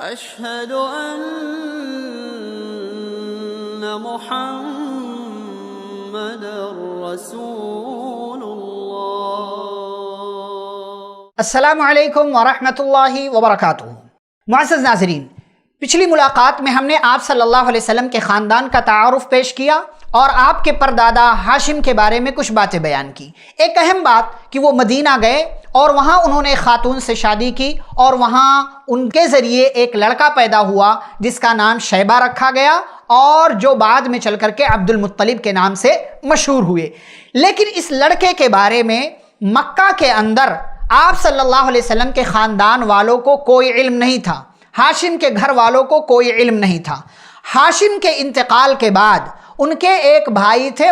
أشهد أن محمد رسول الله۔ السلام علیکم ورحمۃ اللہ وبرکاتہ۔ معزز ناظرین، پچھلی ملاقات میں ہم نے آپ صلی اللہ علیہ وسلم کے خاندان کا تعارف پیش کیا اور آپ کے پردادا ہاشم کے بارے میں کچھ باتیں بیان کی۔ ایک اہم بات کہ وہ مدینہ گئے اور وہاں انہوں نے ایک خاتون سے شادی کی اور وہاں ان کے ذریعے ایک لڑکا پیدا ہوا جس کا نام شیبہ رکھا گیا اور جو بعد میں چل کر کے عبد المطلب کے نام سے مشہور ہوئے۔ لیکن اس لڑکے کے بارے میں مکہ کے اندر آپ صلی اللہ علیہ وسلم کے خاندان والوں کو کوئی علم نہیں تھا، ہاشم کے گھر والوں کو کوئی علم نہیں تھا۔ ہاشم کے انتقال کے بعد ان کے ایک بھائی تھے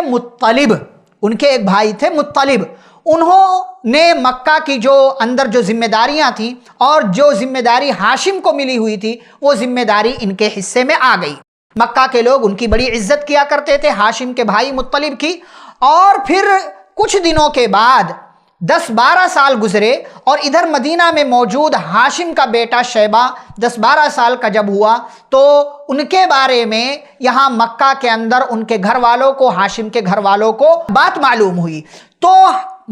مطلب، انہوں نے مکہ کی جو اندر جو ذمہ داریاں تھیں اور جو ذمہ داری ہاشم کو ملی ہوئی تھی وہ ذمہ داری ان کے حصے میں آ گئی۔ مکہ کے لوگ ان کی بڑی عزت کیا کرتے تھے، ہاشم کے بھائی مطلب کی۔ اور پھر کچھ دنوں کے بعد 10-12 سال گزرے اور ادھر مدینہ میں موجود ہاشم کا بیٹا شیبہ 10-12 سال کا جب ہوا تو ان کے بارے میں یہاں مکہ کے اندر ان کے گھر والوں کو، ہاشم کے گھر والوں کو بات معلوم ہوئی تو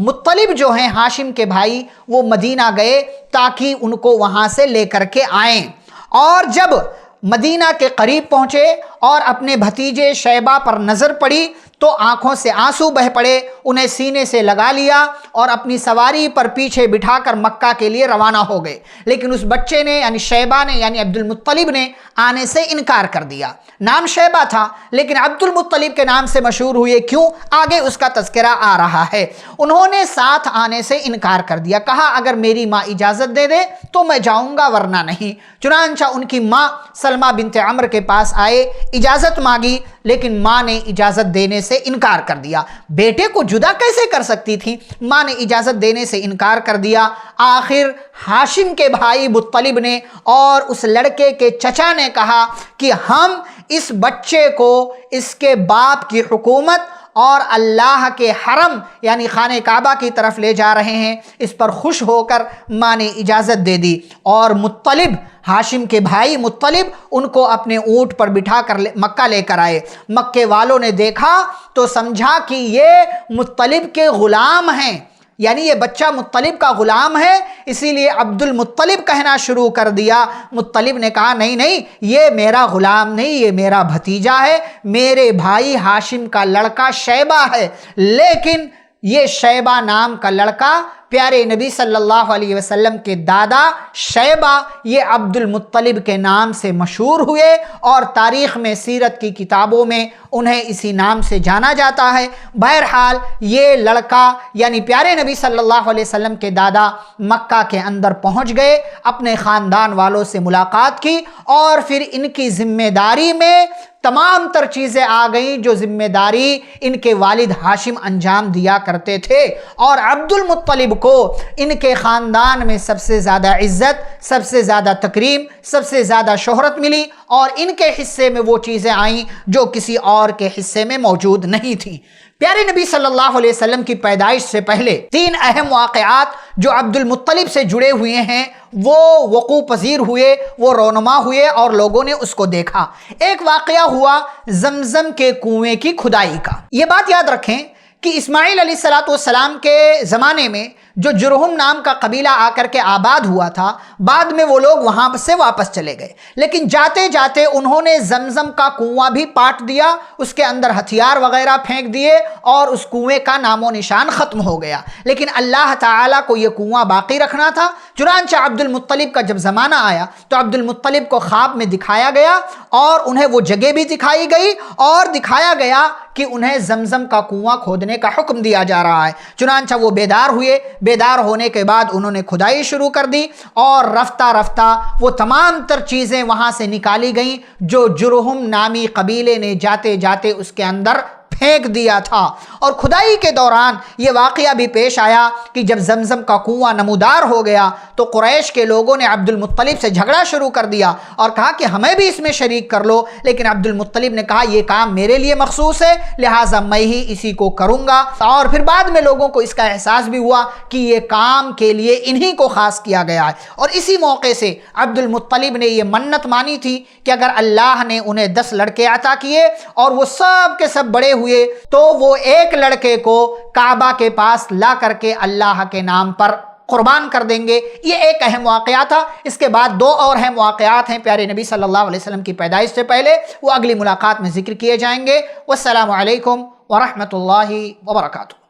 مطلب جو ہیں ہاشم کے بھائی وہ مدینہ گئے تاکہ ان کو وہاں سے لے کر کے آئیں۔ اور جب مدینہ کے قریب پہنچے اور اپنے بھتیجے شیبہ پر نظر پڑی تو آنکھوں سے آنسو بہ پڑے، انہیں سینے سے لگا لیا اور اپنی سواری پر پیچھے بٹھا کر مکہ کے لیے روانہ ہو گئے۔ لیکن اس بچے نے یعنی شیبہ نے یعنی عبد المطلب نے آنے سے انکار کر دیا۔ نام شیبہ تھا لیکن عبد المطلب کے نام سے مشہور ہوئے، کیوں؟ آگے اس کا تذکرہ آ رہا ہے۔ انہوں نے ساتھ آنے سے انکار کر دیا، کہا اگر میری ماں اجازت دے دے تو میں جاؤں گا ورنہ نہیں۔ چنانچہ ان کی ماں سلمہ بنت عمر کے پاس آئے، اجازت مانگی لیکن ماں نے اجازت دینے سے انکار کر دیا۔ بیٹے کو جدا کیسے کر سکتی تھی؟ ماں نے اجازت دینے سے انکار کر دیا۔ آخر ہاشم کے بھائی مطلب نے اور اس لڑکے کے چچا نے کہا کہ ہم اس بچے کو اس کے باپ کی حکومت اور اللہ کے حرم یعنی خانہ کعبہ کی طرف لے جا رہے ہیں۔ اس پر خوش ہو کر ماں نے اجازت دے دی اور مطلب ہاشم کے بھائی مطلب ان کو اپنے اونٹ پر بٹھا کر مکہ لے کر آئے۔ مکے والوں نے دیکھا تو سمجھا کہ یہ مطلب کے غلام ہیں، یعنی یہ بچہ مطلب کا غلام ہے، اسی لیے عبد المطلب کہنا شروع کر دیا۔ مطلب نے کہا نہیں یہ میرا غلام نہیں، یہ میرا بھتیجا ہے، میرے بھائی ہاشم کا لڑکا شیبہ ہے۔ لیکن یہ شیبہ نام کا لڑکا پیارے نبی صلی اللہ علیہ وسلم کے دادا شیبہ یہ عبد المطلب کے نام سے مشہور ہوئے اور تاریخ میں سیرت کی کتابوں میں انہیں اسی نام سے جانا جاتا ہے۔ بہرحال یہ لڑکا یعنی پیارے نبی صلی اللہ علیہ وسلم کے دادا مکہ کے اندر پہنچ گئے، اپنے خاندان والوں سے ملاقات کی اور پھر ان کی ذمہ داری میں تمام تر چیزیں آ گئیں جو ذمہ داری ان کے والد ہاشم انجام دیا کرتے تھے۔ اور عبد المطلب کو ان کے خاندان میں سب سے زیادہ عزت، سب سے زیادہ تکریم، سب سے زیادہ شہرت ملی اور ان کے حصے میں وہ چیزیں آئیں جو کسی اور کے حصے میں موجود نہیں تھیں۔ پیارے نبی صلی اللہ علیہ وسلم کی پیدائش سے پہلے 3 اہم واقعات جو عبد المطلب سے جڑے ہوئے ہیں وہ وقوع پذیر ہوئے، وہ رونما ہوئے اور لوگوں نے اس کو دیکھا۔ ایک واقعہ ہوا زمزم کے کنویں کی کھدائی کا۔ یہ بات یاد رکھیں کہ اسماعیل علیہ السلام کے زمانے میں جو جرہم نام کا قبیلہ آ کر کے آباد ہوا تھا، بعد میں وہ لوگ وہاں سے واپس چلے گئے، لیکن جاتے جاتے انہوں نے زمزم کا کنواں بھی پاٹ دیا، اس کے اندر ہتھیار وغیرہ پھینک دیے اور اس کنویں کا نام و نشان ختم ہو گیا۔ لیکن اللہ تعالیٰ کو یہ کنواں باقی رکھنا تھا۔ چنانچہ عبد المطلب کا جب زمانہ آیا تو عبد المطلب کو خواب میں دکھایا گیا اور انہیں وہ جگہ بھی دکھائی گئی اور دکھایا گیا کہ انہیں زمزم کا کنواں کھودنے کا حکم دیا جا رہا ہے۔ چنانچہ وہ بیدار ہوئے، بیدار ہونے کے بعد انہوں نے کھدائی شروع کر دی اور رفتہ رفتہ وہ تمام تر چیزیں وہاں سے نکالی گئیں جو جرہم نامی قبیلے نے جاتے جاتے اس کے اندر پھینک دیا تھا۔ اور کھدائی کے دوران یہ واقعہ بھی پیش آیا کہ جب زمزم کا کنواں نمودار ہو گیا تو قریش کے لوگوں نے عبد المطلب سے جھگڑا شروع کر دیا اور کہا کہ ہمیں بھی اس میں شریک کر لو، لیکن عبد المطلب نے کہا یہ کام میرے لیے مخصوص ہے، لہٰذا میں ہی اسی کو کروں گا۔ اور پھر بعد میں لوگوں کو اس کا احساس بھی ہوا کہ یہ کام کے لیے انہی کو خاص کیا گیا ہے، اور اسی موقع سے عبد المطلب نے یہ منت مانی تھی کہ اگر اللہ نے انہیں 10 لڑکے عطا کیے اور وہ سب کے سب بڑے ہوئے تو وہ ایک لڑکے کو کعبہ کے پاس لا کر کے اللہ کے نام پر قربان کر دیں گے۔ یہ ایک اہم واقعہ تھا۔ اس کے بعد 2 اور اہم واقعات ہیں پیارے نبی صلی اللہ علیہ وسلم کی پیدائش سے پہلے، وہ اگلی ملاقات میں ذکر کیے جائیں گے۔ والسلام علیکم ورحمۃ اللہ وبرکاتہ۔